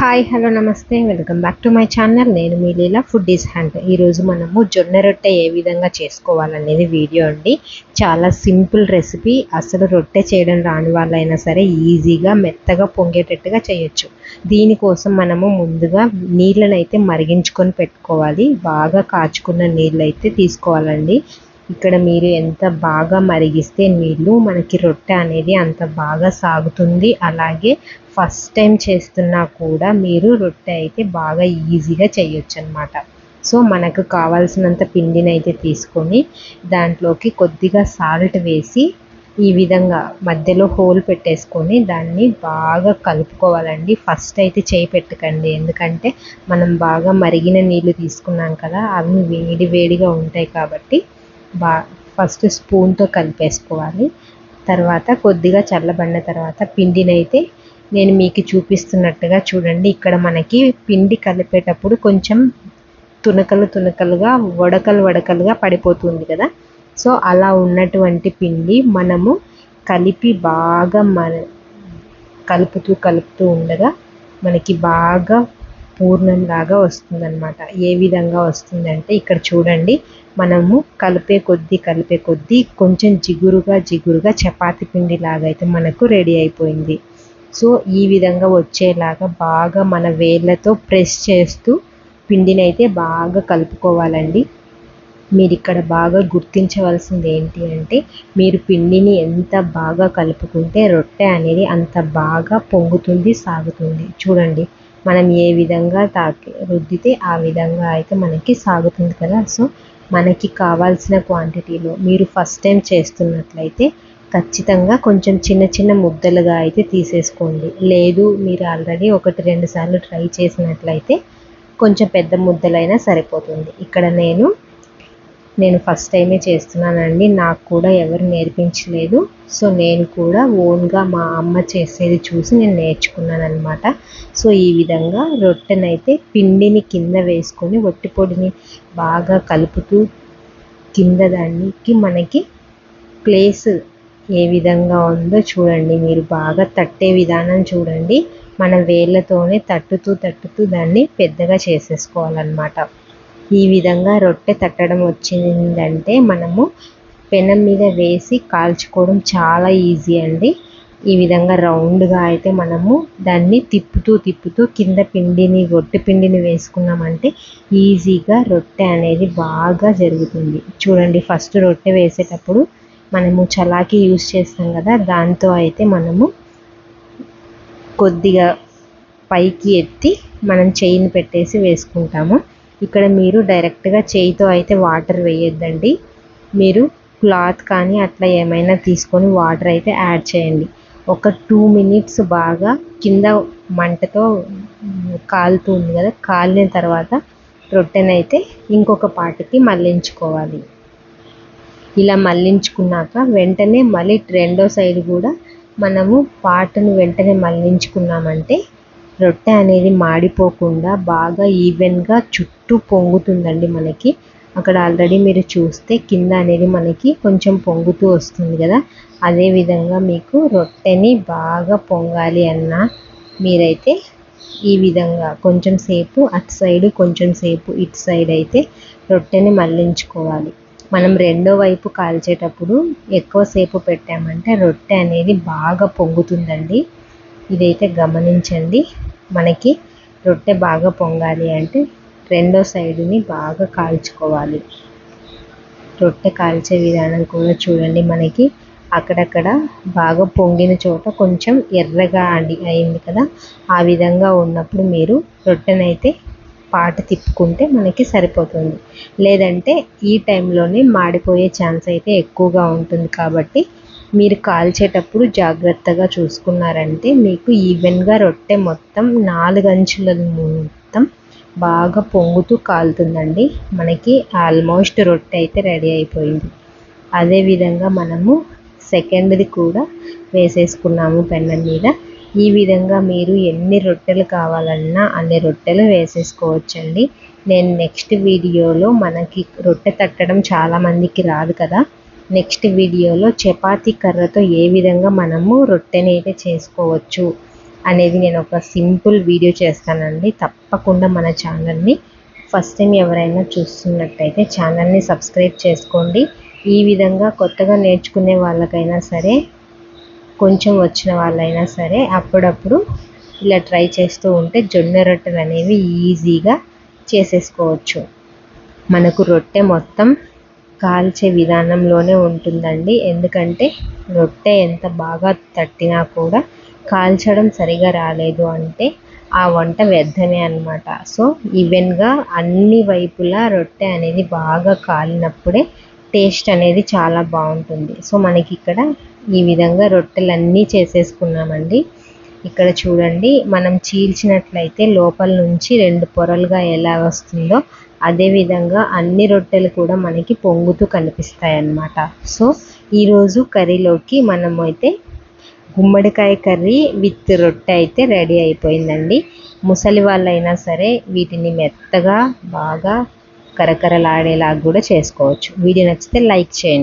Hi hello నమస్తే welcome back to my channel. నేను మీ లీలా food is hand. ఈరోజు మనము జొన్న రొట్టె ఏ విధంగా చేసుకోవాలనేది వీడియో అండి. చాలా సింపుల్ రెసిపీ. అసలు రొట్టె చేయడం రాని వాళ్ళైనా సరే ఈజీగా మెత్తగా పొంగేటట్టుగా చేయొచ్చు. దీనికోసం మనము ముందుగా నీళ్ళను అయితే మరిగించుకొని పెట్టుకోవాలి. బాగా కాచుకున్న నీళ్ళు అయితే తీసుకోవాలండి. ఇక్కడ మీరు ఎంత బాగా మరిగిస్తే నీళ్ళు మనకి రొట్టె అనేది అంత బాగా సాగుతుంది. అలాగే ఫస్ట్ టైం చేస్తున్నా కూడా మీరు రొట్టె అయితే బాగా ఈజీగా చేయొచ్చు అన్నమాట. సో మనకు కావాల్సినంత పిండిని అయితే తీసుకొని దాంట్లోకి కొద్దిగా సాల్ట్ వేసి ఈ విధంగా మధ్యలో హోల్ పెట్టేసుకొని దాన్ని బాగా కలుపుకోవాలండి. ఫస్ట్ అయితే చేయి పెట్టకండి, ఎందుకంటే మనం బాగా మరిగిన నీళ్ళు తీసుకున్నాం కదా, అవి వేడి వేడిగా ఉంటాయి కాబట్టి ఫస్ట్ స్పూన్తో కలిపేసుకోవాలి. తర్వాత కొద్దిగా చల్లబడిన తర్వాత పిండిని అయితే నేను మీకు చూపిస్తున్నట్టుగా చూడండి. ఇక్కడ మనకి పిండి కలిపేటప్పుడు కొంచెం తునకలుగా వడకలుగా పడిపోతుంది కదా. సో అలా ఉన్నటువంటి పిండి మనము కలిపి బాగా కలుపుతూ ఉండగా మనకి బాగా పూర్ణంలాగా వస్తుందన్నమాట. ఏ విధంగా వస్తుందంటే ఇక్కడ చూడండి, మనము కలిపే కొద్దీ కొంచెం జిగురుగా చపాతీ పిండి లాగా అయితే మనకు రెడీ అయిపోయింది. సో ఈ విధంగా వచ్చేలాగా బాగా మన వేళ్ళతో ప్రెస్ చేస్తూ పిండిని అయితే బాగా కలుపుకోవాలండి. మీరు ఇక్కడ బాగా గుర్తించవలసింది ఏంటి అంటే, మీరు పిండిని ఎంత బాగా కలుపుకుంటే రొట్టె అనేది అంత బాగా పొంగుతుంది, సాగుతుంది. చూడండి, మనం ఏ విధంగా రుద్దితే ఆ విధంగా అయితే మనకి సాగుతుంది కదా. సో మనకి కావాల్సిన క్వాంటిటీలో మీరు ఫస్ట్ టైం చేస్తున్నట్లయితే ఖచ్చితంగా కొంచెం చిన్న ముద్దలుగా అయితే తీసేసుకోండి. లేదు మీరు ఆల్రెడీ 1-2 సార్లు ట్రై చేసినట్లయితే కొంచెం పెద్ద ముద్దలైనా సరిపోతుంది. ఇక్కడ నేను ఫస్ట్ టైమే చేస్తున్నానండి. నాకు కూడా ఎవరు నేర్పించలేదు. సో నేను కూడా ఓన్గా మా అమ్మ చేసేది చూసి నేను నేర్చుకున్నాను అనమాట. సో ఈ విధంగా రొట్టెనైతే పిండిని కింద వేసుకొని వట్టి పొడిని బాగా కలుపుతూ కింద దానికి మనకి ప్లేస్ ఏ విధంగా ఉందో చూడండి. మీరు బాగా తట్టే విధానం చూడండి. మన వేళ్ళతోనే తట్టుతూ దాన్ని పెద్దగా చేసేసుకోవాలన్నమాట. ఈ విధంగా రొట్టె తట్టడం వచ్చిందంటే మనము పెనం మీద వేసి కాల్చుకోవడం చాలా ఈజీ అండి. ఈ విధంగా రౌండ్గా అయితే మనము దాన్ని తిప్పుతూ కింద రొట్టె పిండిని వేసుకున్నామంటే ఈజీగా రొట్టె అనేది బాగా జరుగుతుంది. చూడండి, ఫస్ట్ రొట్టె వేసేటప్పుడు మనము చలాకీ యూజ్ చేస్తాం కదా, దాంతో అయితే మనము కొద్దిగా పైకి ఎత్తి మనం చేయిని పెట్టేసి వేసుకుంటాము. ఇక్కడ మీరు డైరెక్ట్గా చేయితో అయితే వాటర్ వేయొద్దండి. మీరు క్లాత్ కానీ అట్లా ఏమైనా తీసుకొని వాటర్ అయితే యాడ్ చేయండి. ఒక 2 minutes బాగా కింద మంటతో కాలుతుంది కదా, కాలిన తర్వాత రొట్టెనైతే ఇంకొక పాటికి మళ్ళించుకోవాలి. ఇలా మళ్ళించుకున్నాక వెంటనే మళ్ళీ రెండో సైడ్ కూడా మనము పాటను వెంటనే మళ్ళించుకున్నామంటే రొట్టె అనేది మాడిపోకుండా బాగా ఈవెన్గా చుట్టూ పొంగుతుందండి మనకి. అక్కడ ఆల్రెడీ మీరు చూస్తే కింద అనేది మనకి కొంచెం పొంగుతూ వస్తుంది కదా. అదేవిధంగా మీకు రొట్టెని బాగా పొంగాలి అన్నా మీరైతే ఈ విధంగా కొంచెం సేపు అటు సైడు కొంచెం సేపు ఇటు సైడ్ అయితే రొట్టెని మళ్ళించుకోవాలి. మనం రెండో వైపు కాల్చేటప్పుడు ఎక్కువసేపు పెట్టామంటే రొట్టె అనేది బాగా పొంగుతుందండి. ఇదైతే గమనించండి. మనకి రొట్టె బాగా పొంగాలి అంటే రెండో సైడుని బాగా కాల్చుకోవాలి. రొట్టె కాల్చే విధానం కూడా చూడండి, మనకి అక్కడక్కడ బాగా పొంగిన చోట కొంచెం ఎర్రగా అయింది కదా. ఆ విధంగా ఉన్నప్పుడు మీరు రొట్టెనైతే పాట తిప్పుకుంటే మనకి సరిపోతుంది. లేదంటే ఈ టైంలోనే మాడిపోయే ఛాన్స్ అయితే ఎక్కువగా ఉంటుంది. కాబట్టి మీరు కాల్చేటప్పుడు జాగ్రత్తగా చూసుకున్నారంటే మీకు ఈవెన్గా రొట్టె మొత్తం 4 అంచుల మొత్తం బాగా పొంగుతూ కాలుతుందండి. మనకి ఆల్మోస్ట్ రొట్టె అయితే రెడీ అయిపోయింది. అదేవిధంగా మనము సెకండ్ది కూడా వేసేసుకున్నాము పెనం మీద. ఈ విధంగా మీరు ఎన్ని రొట్టెలు కావాలన్నా అన్ని రొట్టెలు వేసేసుకోవచ్చండి. నేను నెక్స్ట్ వీడియోలో మనకి రొట్టె తట్టడం చాలామందికి రాదు కదా, నెక్స్ట్ వీడియోలో చపాతీ కర్రతో ఏ విధంగా మనము రొట్టెని అయితే చేసుకోవచ్చు అనేది నేను ఒక సింపుల్ వీడియో చేస్తానండి. తప్పకుండా మన ఛానల్ని ఫస్ట్ టైం ఎవరైనా చూస్తున్నట్టయితే ఛానల్ని సబ్స్క్రైబ్ చేసుకోండి. ఈ విధంగా కొత్తగా నేర్చుకునే వాళ్ళకైనా సరే, కొంచెం వచ్చిన వాళ్ళైనా సరే అప్పుడప్పుడు ఇలా ట్రై చేస్తూ ఉంటే జొన్న రొట్టెలు అనేవి ఈజీగా చేసేసుకోవచ్చు. మనకు రొట్టె మొత్తం కాల్చే విధానంలోనే ఉంటుందండి. ఎందుకంటే రొట్టె ఎంత బాగా తట్టినా కూడా కాల్చడం సరిగా రాలేదు అంటే ఆ వంట వ్యర్థమే అన్నమాట. సో ఈవెన్గా అన్ని వైపులా రొట్టె అనేది బాగా కాలినప్పుడే టేస్ట్ అనేది చాలా బాగుంటుంది. సో మనకి ఇక్కడ ఈ విధంగా రొట్టెలన్నీ చేసేసుకున్నామండి. ఇక్కడ చూడండి, మనం చీల్చినట్లయితే లోపల నుంచి 2 పొరలుగా ఎలా వస్తుందో అదేవిధంగా అన్ని రొట్టెలు కూడా మనకి పొంగుతూ కనిపిస్తాయి అన్నమాట. సో ఈరోజు కర్రీలోకి మనమైతే గుమ్మడికాయ కర్రీ విత్ రొట్టె అయితే రెడీ అయిపోయిందండి. ముసలి వాళ్ళైనా సరే వీటిని మెత్తగా బాగా కరకరలాడేలాగా కూడా చేసుకోవచ్చు. వీడియో నచ్చితే లైక్ చేయండి.